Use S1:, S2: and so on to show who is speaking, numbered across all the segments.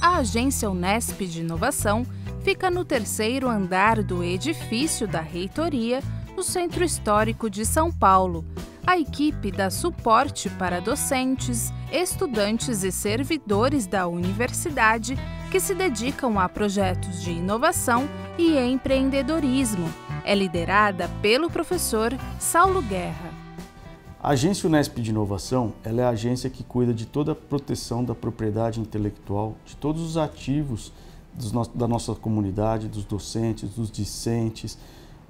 S1: A agência Unesp de Inovação fica no terceiro andar do edifício da reitoria, no Centro Histórico de São Paulo. A equipe dá suporte para docentes, estudantes e servidores da universidade que se dedicam a projetos de inovação e empreendedorismo. É liderada pelo professor Saulo Guerra.
S2: A Agência Unesp de Inovação ela é a agência que cuida de toda a proteção da propriedade intelectual, de todos os ativos da nossa comunidade, dos docentes, dos discentes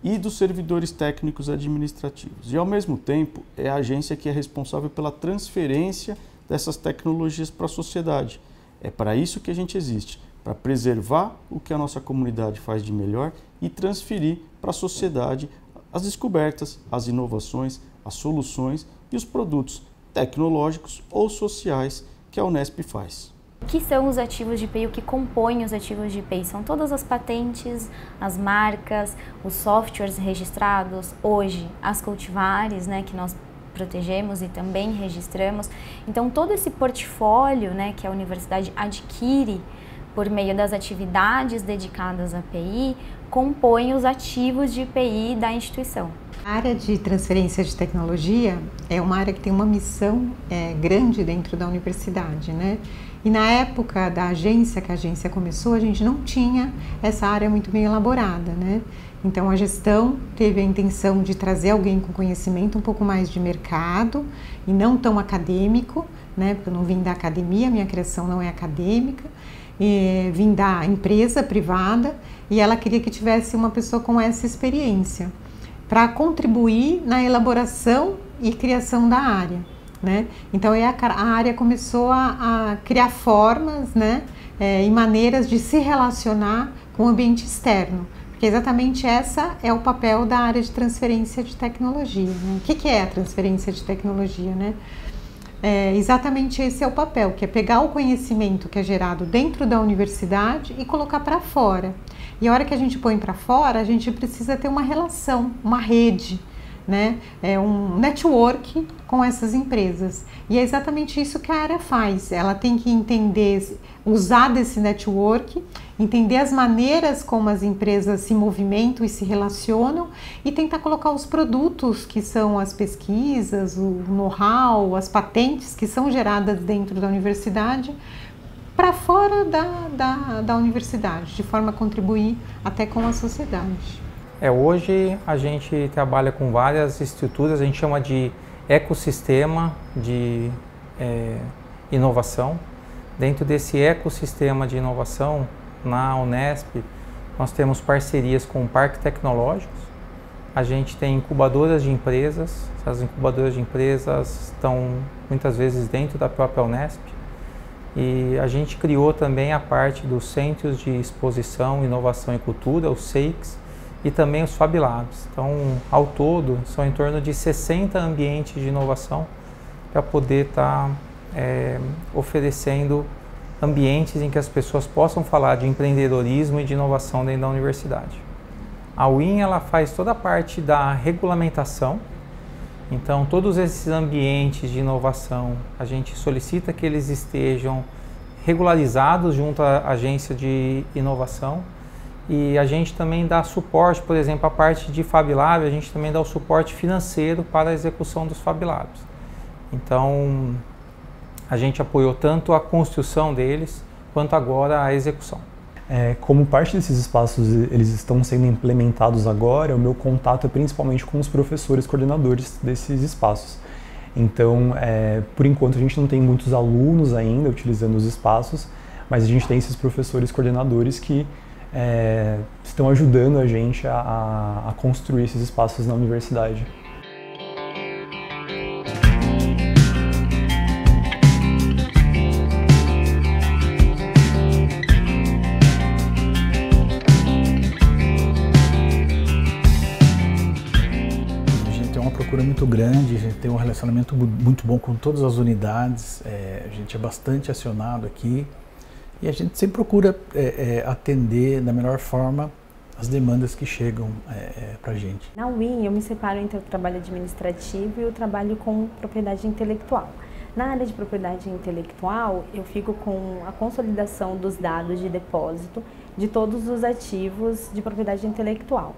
S2: e dos servidores técnicos administrativos. E, ao mesmo tempo, é a agência que é responsável pela transferência dessas tecnologias para a sociedade. É para isso que a gente existe, para preservar o que a nossa comunidade faz de melhor e transferir para a sociedade as descobertas, as inovações, as soluções e os produtos tecnológicos ou sociais que a Unesp faz.
S3: O que são os ativos de IPI? O que compõe os ativos de IPI? São todas as patentes, as marcas, os softwares registrados, hoje as cultivares, que nós protegemos e também registramos. Então todo esse portfólio que a universidade adquire por meio das atividades dedicadas à IPI, compõe os ativos de IPI da instituição.
S4: A área de transferência de tecnologia é uma área que tem uma missão grande dentro da universidade, E na época da agência, que a agência começou, a gente não tinha essa área muito bem elaborada, Então a gestão teve a intenção de trazer alguém com conhecimento um pouco mais de mercado e não tão acadêmico, Porque eu não vim da academia, minha criação não é acadêmica, vim da empresa privada e ela queria que tivesse uma pessoa com essa experiência para contribuir na elaboração e criação da área, Então a área começou a criar formas, e maneiras de se relacionar com o ambiente externo, porque exatamente essa é o papel da área de transferência de tecnologia. O que é a transferência de tecnologia, Exatamente esse é o papel, que é pegar o conhecimento que é gerado dentro da universidade e colocar para fora. E a hora que a gente põe para fora, a gente precisa ter uma relação, uma rede, um network com essas empresas. E é exatamente isso que a área faz. Ela tem que entender, usar desse network, entender as maneiras como as empresas se movimentam e se relacionam e tentar colocar os produtos que são as pesquisas, o know-how, as patentes que são geradas dentro da universidade para fora da universidade, de forma a contribuir até com a sociedade.
S5: Hoje a gente trabalha com várias estruturas, a gente chama de ecossistema de inovação. Dentro desse ecossistema de inovação, na Unesp, nós temos parcerias com parques tecnológicos, a gente tem incubadoras de empresas, essas incubadoras de empresas estão muitas vezes dentro da própria Unesp, e a gente criou também a parte dos Centros de Exposição, Inovação e Cultura, os CEICs, e também os Fab Labs. Então, ao todo, são em torno de 60 ambientes de inovação para poder estar oferecendo ambientes em que as pessoas possam falar de empreendedorismo e de inovação dentro da universidade. A UIN ela faz toda a parte da regulamentação, então todos esses ambientes de inovação a gente solicita que eles estejam regularizados junto à agência de inovação e a gente também dá suporte, por exemplo, a parte de Fab Lab, a gente também dá o suporte financeiro para a execução dos Fab Labs. Então a gente apoiou tanto a construção deles quanto agora a execução.
S6: Como parte desses espaços eles estão sendo implementados agora, o meu contato é principalmente com os professores coordenadores desses espaços. Então, por enquanto a gente não tem muitos alunos ainda utilizando os espaços, mas a gente tem esses professores coordenadores que estão ajudando a gente a construir esses espaços na universidade.
S7: Muito grande, a gente tem um relacionamento muito bom com todas as unidades, a gente é bastante acionado aqui e a gente sempre procura atender da melhor forma as demandas que chegam para a gente.
S3: Na UIN eu me separo entre o trabalho administrativo e o trabalho com propriedade intelectual.
S8: Na área de propriedade intelectual, eu fico com a consolidação dos dados de depósito de todos os ativos de propriedade intelectual.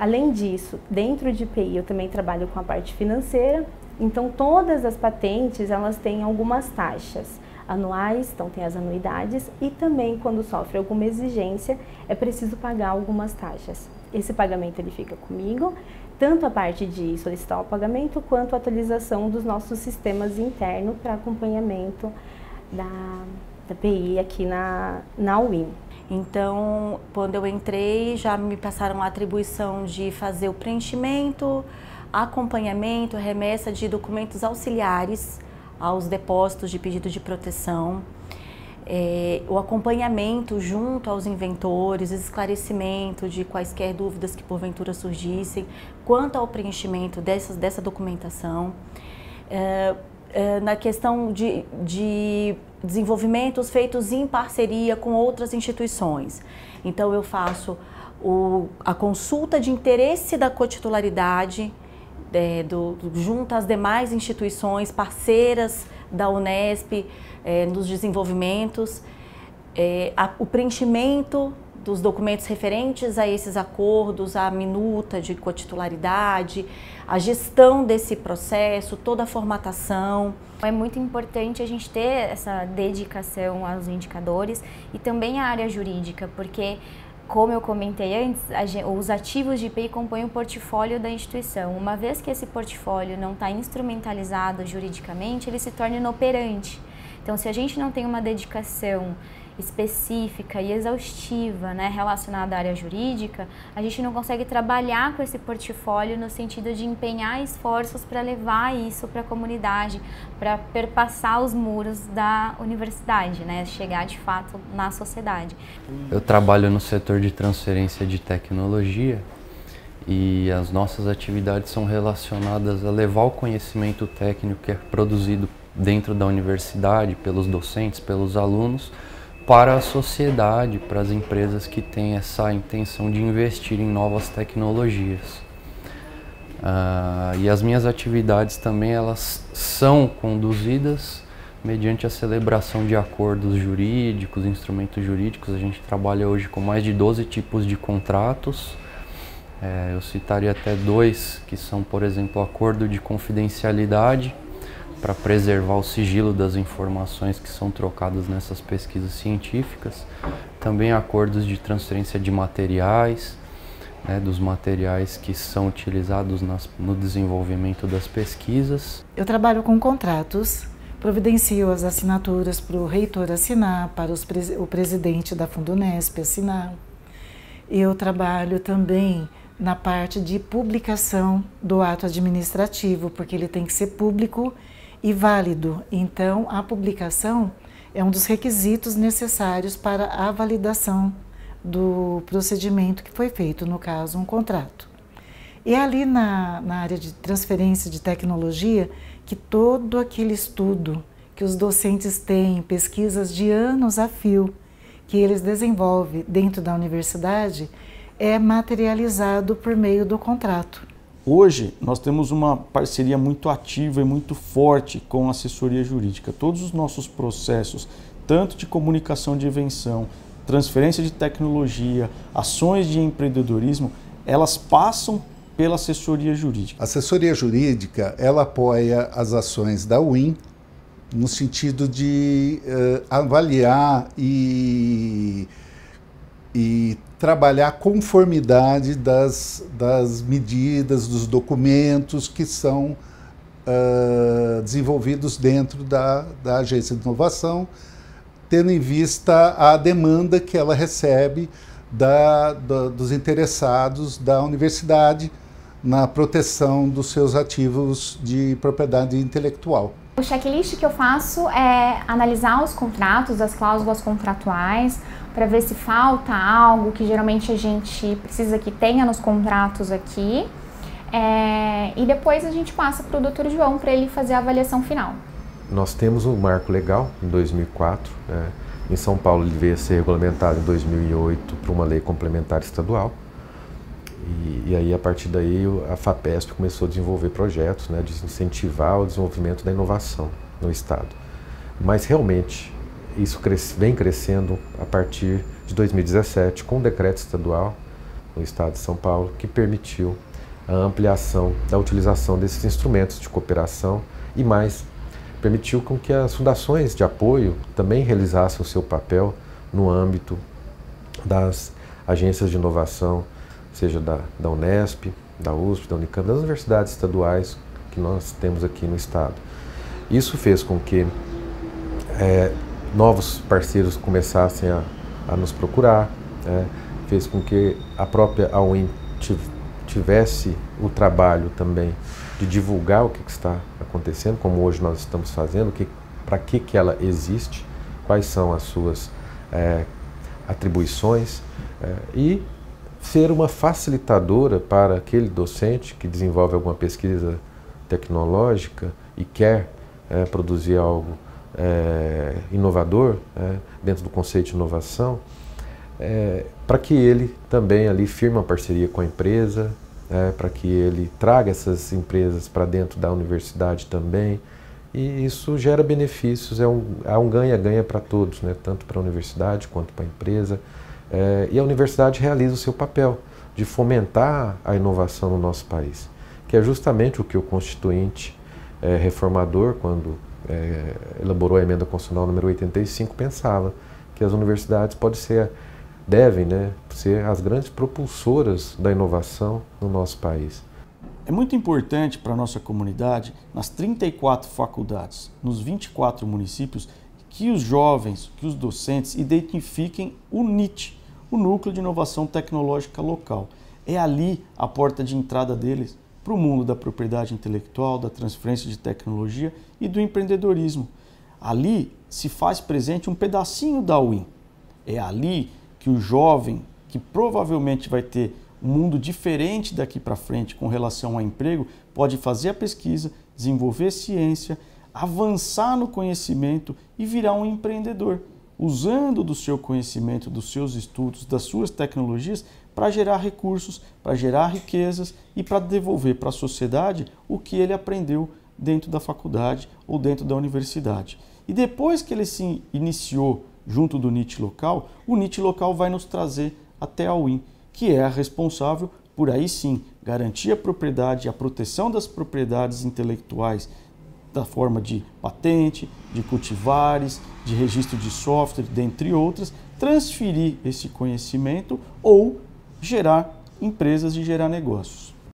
S8: Além disso, dentro de IPI eu também trabalho com a parte financeira, então todas as patentes elas têm algumas taxas anuais, então tem as anuidades, e também quando sofre alguma exigência é preciso pagar algumas taxas. Esse pagamento ele fica comigo, tanto a parte de solicitar o pagamento quanto a atualização dos nossos sistemas internos para acompanhamento da PI aqui na UIN.
S9: Então, quando eu entrei, já me passaram a atribuição de fazer o preenchimento, acompanhamento, remessa de documentos auxiliares aos depósitos de pedido de proteção, o acompanhamento junto aos inventores, esclarecimento de quaisquer dúvidas que porventura surgissem, quanto ao preenchimento dessa documentação, na questão de desenvolvimentos feitos em parceria com outras instituições. Então eu faço a consulta de interesse da cotitularidade junto às demais instituições parceiras da Unesp nos desenvolvimentos, o preenchimento dos documentos referentes a esses acordos, a minuta de cotitularidade, a gestão desse processo, toda a formatação.
S3: É muito importante a gente ter essa dedicação aos indicadores e também à área jurídica, porque, como eu comentei antes, os ativos de IPI compõem o portfólio da instituição. Uma vez que esse portfólio não está instrumentalizado juridicamente, ele se torna inoperante. Então, se a gente não tem uma dedicação específica e exaustiva, né, relacionada à área jurídica, a gente não consegue trabalhar com esse portfólio no sentido de empenhar esforços para levar isso para a comunidade, para perpassar os muros da universidade, né, chegar de fato na sociedade.
S10: Eu trabalho no setor de transferência de tecnologia e as nossas atividades são relacionadas a levar o conhecimento técnico que é produzido dentro da universidade, pelos docentes, pelos alunos, para a sociedade, para as empresas que têm essa intenção de investir em novas tecnologias. E as minhas atividades também elas são conduzidas mediante a celebração de acordos jurídicos, instrumentos jurídicos. A gente trabalha hoje com mais de 12 tipos de contratos. Eu citaria até 2 que são, por exemplo, o acordo de confidencialidade, para preservar o sigilo das informações que são trocadas nessas pesquisas científicas. Também acordos de transferência de materiais, né, dos materiais que são utilizados no desenvolvimento das pesquisas.
S11: Eu trabalho com contratos, providencio as assinaturas para o reitor assinar, para o presidente da Fundunesp assinar. Eu trabalho também na parte de publicação do ato administrativo, porque ele tem que ser público e válido. Então, a publicação é um dos requisitos necessários para a validação do procedimento que foi feito, no caso, um contrato. E ali na área de transferência de tecnologia, que todo aquele estudo que os docentes têm, pesquisas de anos a fio, que eles desenvolvem dentro da universidade, é materializado por meio do contrato.
S2: Hoje, nós temos uma parceria muito ativa e muito forte com a assessoria jurídica. Todos os nossos processos, tanto de comunicação de invenção, transferência de tecnologia, ações de empreendedorismo, elas passam pela assessoria jurídica.
S12: A assessoria jurídica, ela apoia as ações da UIN no sentido de avaliar e trabalhar a conformidade das medidas, dos documentos que são desenvolvidos dentro da Agência de Inovação, tendo em vista a demanda que ela recebe dos interessados da universidade na proteção dos seus ativos de propriedade intelectual.
S13: O checklist que eu faço é analisar os contratos, as cláusulas contratuais, para ver se falta algo que geralmente a gente precisa que tenha nos contratos aqui. E depois a gente passa para o Dr. João para ele fazer a avaliação final.
S14: Nós temos um marco legal em 2004. Em São Paulo ele veio a ser regulamentado em 2008 por uma lei complementar estadual. E aí, a partir daí, a FAPESP começou a desenvolver projetos, né, de incentivar o desenvolvimento da inovação. no Estado. Mas realmente isso vem crescendo a partir de 2017, com um decreto estadual no Estado de São Paulo, que permitiu a ampliação da utilização desses instrumentos de cooperação e mais, permitiu com que as fundações de apoio também realizassem o seu papel no âmbito das agências de inovação, seja da Unesp, da USP, da Unicamp, das universidades estaduais que nós temos aqui no Estado. Isso fez com que novos parceiros começassem a nos procurar, fez com que a própria AUIN tivesse o trabalho também de divulgar o que está acontecendo, como hoje nós estamos fazendo, para que ela existe, quais são as suas atribuições e ser uma facilitadora para aquele docente que desenvolve alguma pesquisa tecnológica e quer produzir algo inovador dentro do conceito de inovação, para que ele também ali firme uma parceria com a empresa, para que ele traga essas empresas para dentro da universidade também, e isso gera benefícios, é um ganha-ganha para todos, né? Tanto para a universidade quanto para a empresa, e a universidade realiza o seu papel de fomentar a inovação no nosso país, que é justamente o que o Constituinte reformador, quando elaborou a emenda constitucional número 85, pensava, que as universidades devem ser as grandes propulsoras da inovação no nosso país.
S2: É muito importante para a nossa comunidade, nas 34 faculdades, nos 24 municípios, que os jovens, que os docentes identifiquem o NIT, o Núcleo de Inovação Tecnológica Local. É ali a porta de entrada deles para o mundo da propriedade intelectual, da transferência de tecnologia e do empreendedorismo. Ali se faz presente um pedacinho da UIN. É ali que o jovem, que provavelmente vai ter um mundo diferente daqui para frente com relação ao emprego, pode fazer a pesquisa, desenvolver ciência, avançar no conhecimento e virar um empreendedor, usando do seu conhecimento, dos seus estudos, das suas tecnologias para gerar recursos, para gerar riquezas e para devolver para a sociedade o que ele aprendeu dentro da faculdade ou dentro da universidade. E depois que ele se iniciou junto do NIT local, o NIT local vai nos trazer até a UIN, que é a responsável por aí sim garantir a propriedade, a proteção das propriedades intelectuais da forma de patente, de cultivares, de registro de software, dentre outras, transferir esse conhecimento ou gerar empresas e gerar negócios.